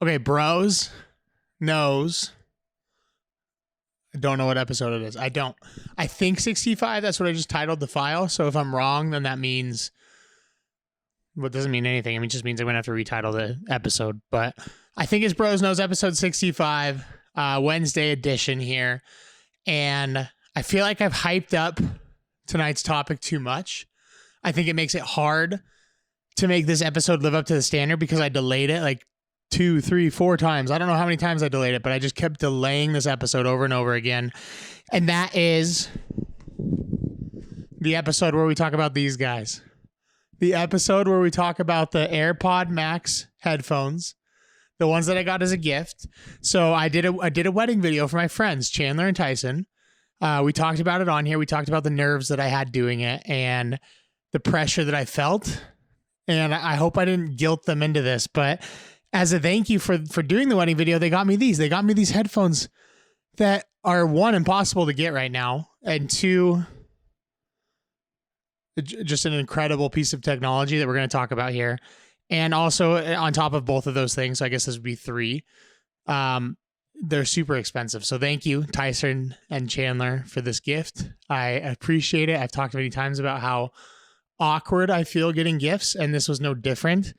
Okay, bros knows. I don't know what episode it is. I don't. I think 65. That's what I just titled the file. So if I'm wrong, then that means. Well, it doesn't mean anything. I mean, it just means I'm going to have to retitle the episode. But I think it's Bros Knows episode 65, Wednesday edition here. And I feel like I've hyped up tonight's topic too much. I think it makes it hard to make this episode live up to the standard because I delayed it like 2, 3, 4 times. I don't know how many times I delayed it, but I just kept delaying this episode over and over again. And that is the episode where we talk about these guys. The episode where we talk about the AirPod Max headphones, the ones that I got as a gift. So I did a wedding video for my friends, Chandler and Tyson. We talked about it on here. We talked about the nerves that I had doing it and the pressure that I felt. And I hope I didn't guilt them into this, but as a thank you for doing the wedding video, they got me these. They got me these headphones that are, 1, impossible to get right now, and 2, just an incredible piece of technology that we're going to talk about here. And also on top of both of those things, I guess this would be 3. They're super expensive. So thank you, Tyson and Chandler, for this gift. I appreciate it. I've talked many times about how awkward I feel getting gifts, and this was no different.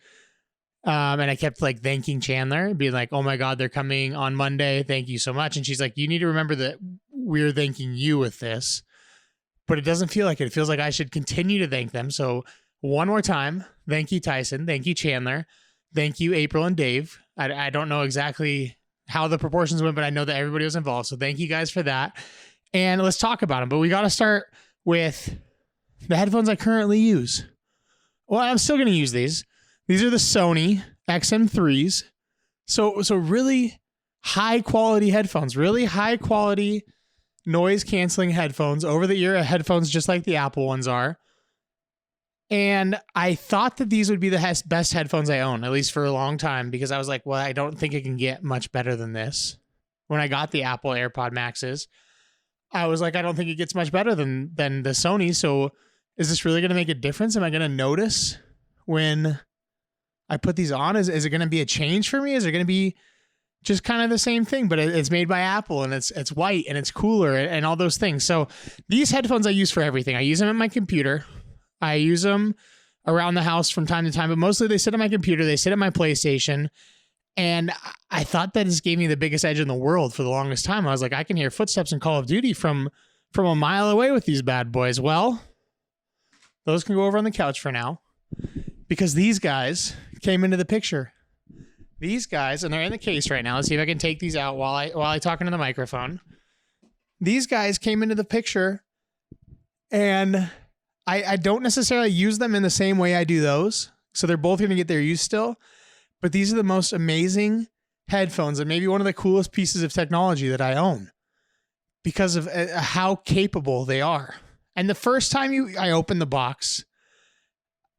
And I kept like thanking Chandler, being like, oh my God, they're coming on Monday. Thank you so much. And she's like, you need to remember that we're thanking you with this. But it doesn't feel like it. It feels like I should continue to thank them. So one more time, thank you, Tyson. Thank you, Chandler. Thank you, April and Dave. I don't know exactly how the proportions went, but I know that everybody was involved. So thank you guys for that. And let's talk about them. But we got to start with the headphones I currently use. Well, I'm still going to use these. These are the Sony XM3s. So really high quality headphones, really high quality noise canceling headphones, over the ear headphones, just like the Apple ones are. And I thought that these would be the best headphones I own, at least for a long time, because I was like, well, I don't think it can get much better than this. When I got the Apple AirPod Maxes, I was like, I don't think it gets much better than the Sony. So is this really going to make a difference? Am I going to notice when I put these on? Is it going to be a change for me? Is it going to be just kind of the same thing, but it's made by Apple and it's white and it's cooler and all those things. So these headphones I use for everything. I use them at my computer. I use them around the house from time to time, but mostly they sit on my computer. They sit at my PlayStation. And I thought that this gave me the biggest edge in the world for the longest time. I was like, I can hear footsteps in Call of Duty from a mile away with these bad boys. Well, those can go over on the couch for now because these guys came into the picture. These guys, and they're in the case right now. Let's see if I can take these out while I talk into the microphone. These guys came into the picture, and I don't necessarily use them in the same way I do those. So they're both going to get their use still. But these are the most amazing headphones and maybe one of the coolest pieces of technology that I own because of how capable they are. And the first time I opened the box,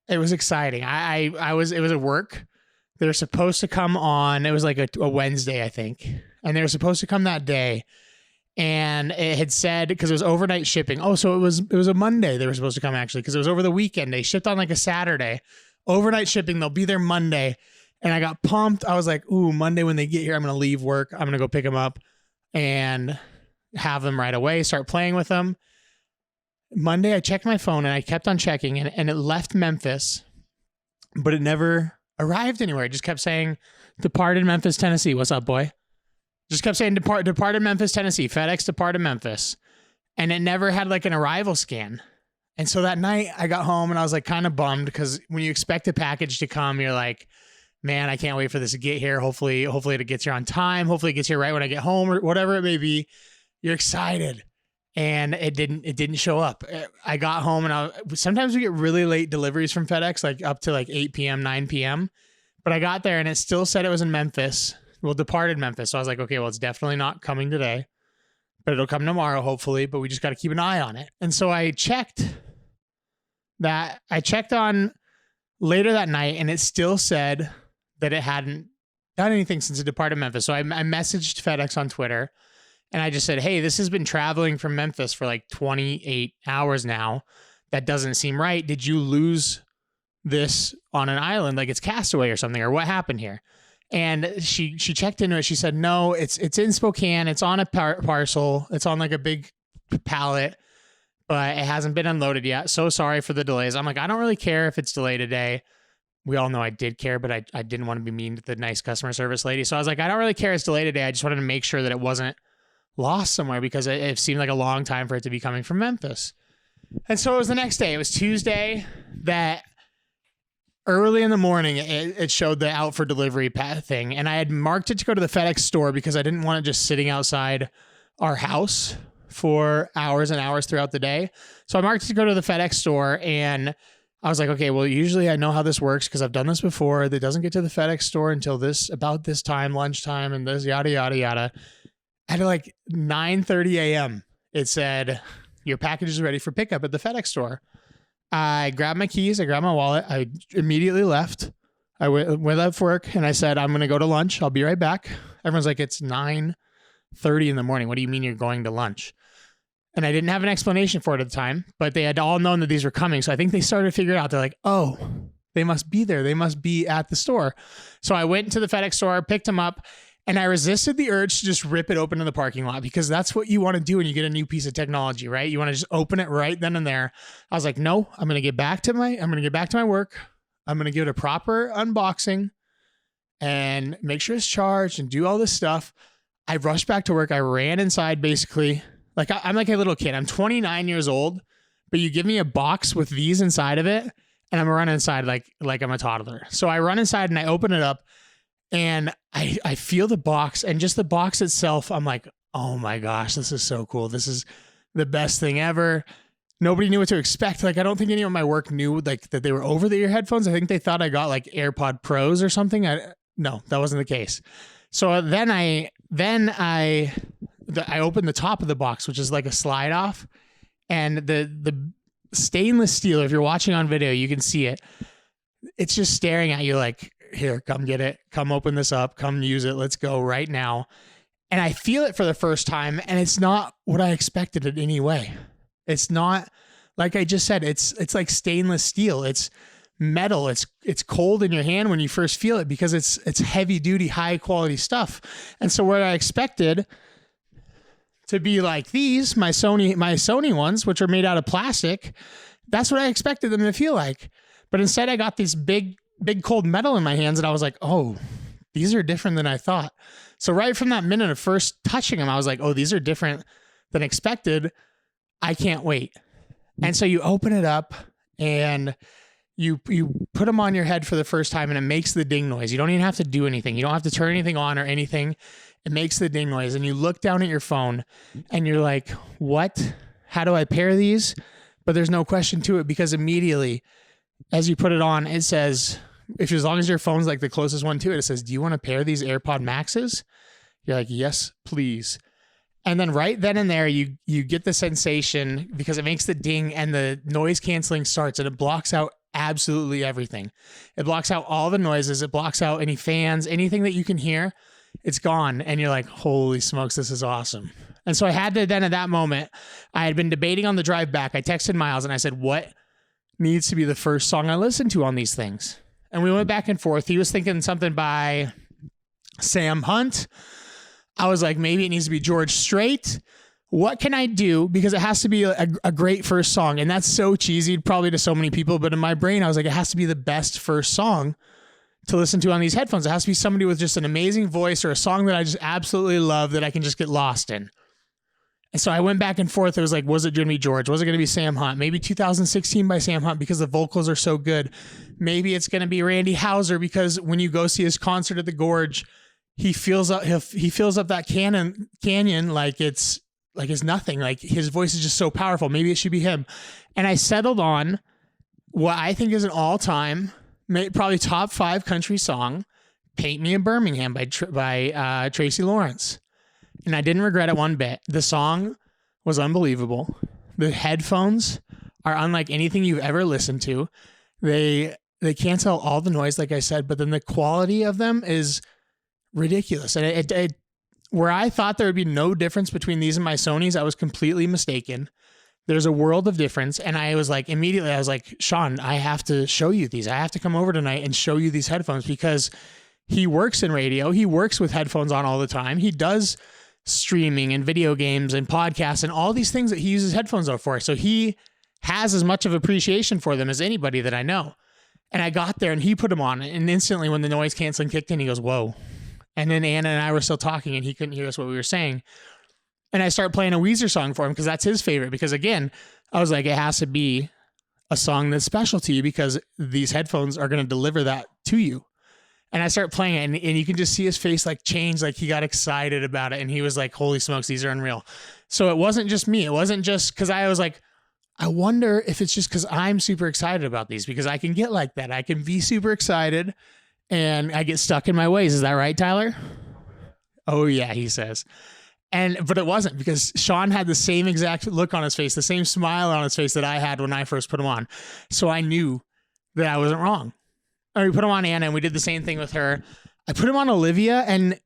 it was exciting. It was at work. They were supposed to come on, it was like a Wednesday, I think. And they were supposed to come that day. And it had said, because it was overnight shipping. Oh, so it was a Monday they were supposed to come actually, because it was over the weekend. They shipped on like a Saturday. Overnight shipping, they'll be there Monday. And I got pumped. I was like, ooh, Monday when they get here, I'm going to leave work. I'm going to go pick them up and have them right away, start playing with them. Monday, I checked my phone and I kept on checking and it left Memphis, but it never arrived anywhere. It just kept saying, departed Memphis, Tennessee. What's up, boy? Just kept saying, departed Memphis, Tennessee. FedEx departed Memphis. And it never had like an arrival scan. And so that night I got home and I was like kind of bummed because when you expect a package to come, you're like, man, I can't wait for this to get here. Hopefully it gets here on time. Hopefully it gets here right when I get home or whatever it may be. You're excited. And it didn't show up. I got home and sometimes we get really late deliveries from FedEx, like up to like 8 p.m., 9 p.m. But I got there and it still said it was in Memphis. Well, departed Memphis. So I was like, okay, well, it's definitely not coming today, but it'll come tomorrow, hopefully. But we just got to keep an eye on it. And so I checked on later that night and it still said that it hadn't done anything since it departed Memphis. So I messaged FedEx on Twitter. And I just said, hey, this has been traveling from Memphis for like 28 hours now. That doesn't seem right. Did you lose this on an island like it's Castaway or something? Or what happened here? And she checked into it. She said, no, it's in Spokane. It's on a parcel. It's on like a big pallet, but it hasn't been unloaded yet. So sorry for the delays. I'm like, I don't really care if it's delayed a day. We all know I did care, but I didn't want to be mean to the nice customer service lady. So I was like, I don't really care it's delayed a day. I just wanted to make sure that it wasn't lost somewhere because it seemed like a long time for it to be coming from Memphis. And so it was the next day. It was Tuesday that early in the morning, it showed the out for delivery thing. And I had marked it to go to the FedEx store because I didn't want it just sitting outside our house for hours and hours throughout the day. So I marked it to go to the FedEx store, and I was like, okay, well, usually I know how this works because I've done this before. It doesn't get to the FedEx store until about this time, lunchtime, and this yada, yada, yada. At like 9:30 a.m., it said, your package is ready for pickup at the FedEx store. I grabbed my keys. I grabbed my wallet. I immediately left. I went up for work and I said, I'm going to go to lunch. I'll be right back. Everyone's like, it's 9:30 in the morning. What do you mean you're going to lunch? And I didn't have an explanation for it at the time, but they had all known that these were coming. So I think they started to figure it out. They're like, oh, they must be there. They must be at the store. So I went to the FedEx store, picked them up, and I resisted the urge to just rip it open in the parking lot because that's what you want to do when you get a new piece of technology, right? You want to just open it right then and there. I was like, no, I'm going to get back to my work. I'm going to give it a proper unboxing and make sure it's charged and do all this stuff. I rushed back to work. I ran inside basically. Like I'm like a little kid. I'm 29 years old, but you give me a box with these inside of it and I'm running inside like I'm a toddler. So I run inside and I open it up. And I feel the box, and just the box itself, I'm like, oh my gosh, this is so cool. This is the best thing ever. Nobody knew what to expect. Like, I don't think any of my work knew like that they were over the ear headphones. I think they thought I got like AirPod Pros or something. No, that wasn't the case. So then I opened the top of the box, which is like a slide off, and the stainless steel, if you're watching on video, you can see it. It's just staring at you like, here, come get it. Come open this up. Come use it. Let's go right now. And I feel it for the first time, and it's not what I expected in any way. It's not, like I just said, it's like stainless steel. It's metal. It's cold in your hand when you first feel it because it's heavy duty, high quality stuff. And so what I expected to be like these, my Sony ones, which are made out of plastic, that's what I expected them to feel like. But instead I got these big cold metal in my hands, and I was like, oh, these are different than I thought. So right from that minute of first touching them, I was like, oh, these are different than expected. I can't wait. And so you open it up and you put them on your head for the first time, and it makes the ding noise. You don't even have to do anything. You don't have to turn anything on or anything. It makes the ding noise, and you look down at your phone and you're like, what? How do I pair these? But there's no question to it because immediately as you put it on, it says, as long as your phone's like the closest one to it, it says, do you want to pair these AirPod Maxes? You're like, yes, please. And then right then and there, you get the sensation because it makes the ding and the noise canceling starts, and it blocks out absolutely everything. It blocks out all the noises. It blocks out any fans, anything that you can hear. It's gone. And you're like, holy smokes, this is awesome. And so I had to then at that moment, I had been debating on the drive back. I texted Miles and I said, what needs to be the first song I listen to on these things? And we went back and forth. He was thinking something by Sam Hunt. I was like, maybe it needs to be George Strait. What can I do? Because it has to be a great first song. And that's so cheesy probably to so many people. But in my brain, I was like, it has to be the best first song to listen to on these headphones. It has to be somebody with just an amazing voice or a song that I just absolutely love that I can just get lost in. And so I went back and forth. It was like, was it going to be George? Was it going to be Sam Hunt? Maybe 2016 by Sam Hunt because the vocals are so good. Maybe it's going to be Randy Houser because when you go see his concert at the Gorge, he fills up that canyon like it's nothing. Like his voice is just so powerful. Maybe it should be him. And I settled on what I think is an all-time, probably top 5 country song, "Paint Me in Birmingham" by Tracy Lawrence. And I didn't regret it one bit. The song was unbelievable. The headphones are unlike anything you've ever listened to. They cancel all the noise, like I said, but then the quality of them is ridiculous. And it where I thought there would be no difference between these and my Sonys, I was completely mistaken. There's a world of difference. And I was like, Sean, I have to show you these. I have to come over tonight and show you these headphones because he works in radio. He works with headphones on all the time. He does streaming and video games and podcasts and all these things that he uses headphones out for. So he has as much of appreciation for them as anybody that I know. And I got there and he put them on, and instantly when the noise canceling kicked in, he goes, whoa. And then Anna and I were still talking and he couldn't hear us what we were saying. And I start playing a Weezer song for him because that's his favorite. Because again, I was like, it has to be a song that's special to you because these headphones are going to deliver that to you. And I start playing it, and you can just see his face like change, like he got excited about it. And he was like, holy smokes, these are unreal. So it wasn't just me. It wasn't just because I was like, I wonder if it's just because I'm super excited about these, because I can get like that. I can be super excited and I get stuck in my ways. Is that right, Tyler? Oh yeah, he says. But it wasn't, because Sean had the same exact look on his face, the same smile on his face that I had when I first put him on. So I knew that I wasn't wrong. And we put him on Anna, and we did the same thing with her. I put him on Olivia, and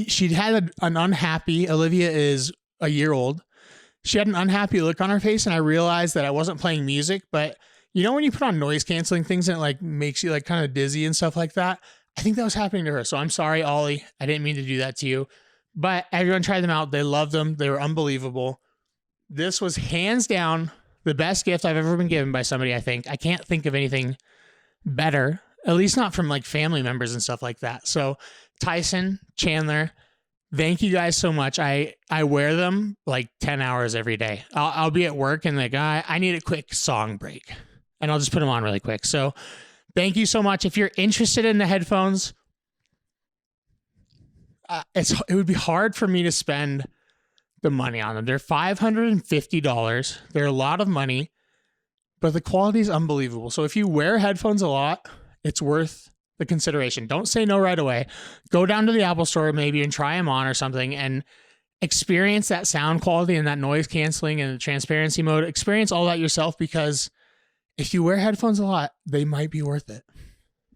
she had an unhappy, Olivia is a year old. She had an unhappy look on her face, and I realized that I wasn't playing music, but you know when you put on noise canceling things and it like makes you like kind of dizzy and stuff like that? I think that was happening to her. So I'm sorry, Ollie. I didn't mean to do that to you. But everyone tried them out. They loved them. They were unbelievable. This was hands down the best gift I've ever been given by somebody, I think. I can't think of anything better, at least not from like family members and stuff like that. So Tyson, Chandler, thank you guys so much. I wear them like 10 hours every day. I'll be at work and like, I need a quick song break, and I'll just put them on really quick. So thank you so much. If you're interested in the headphones, it would be hard for me to spend the money on them. They're $550. They're a lot of money, but the quality is unbelievable. So if you wear headphones a lot, it's worth the consideration. Don't say no right away. Go down to the Apple store maybe and try them on or something and experience that sound quality and that noise canceling and the transparency mode. Experience all that yourself, because if you wear headphones a lot, they might be worth it.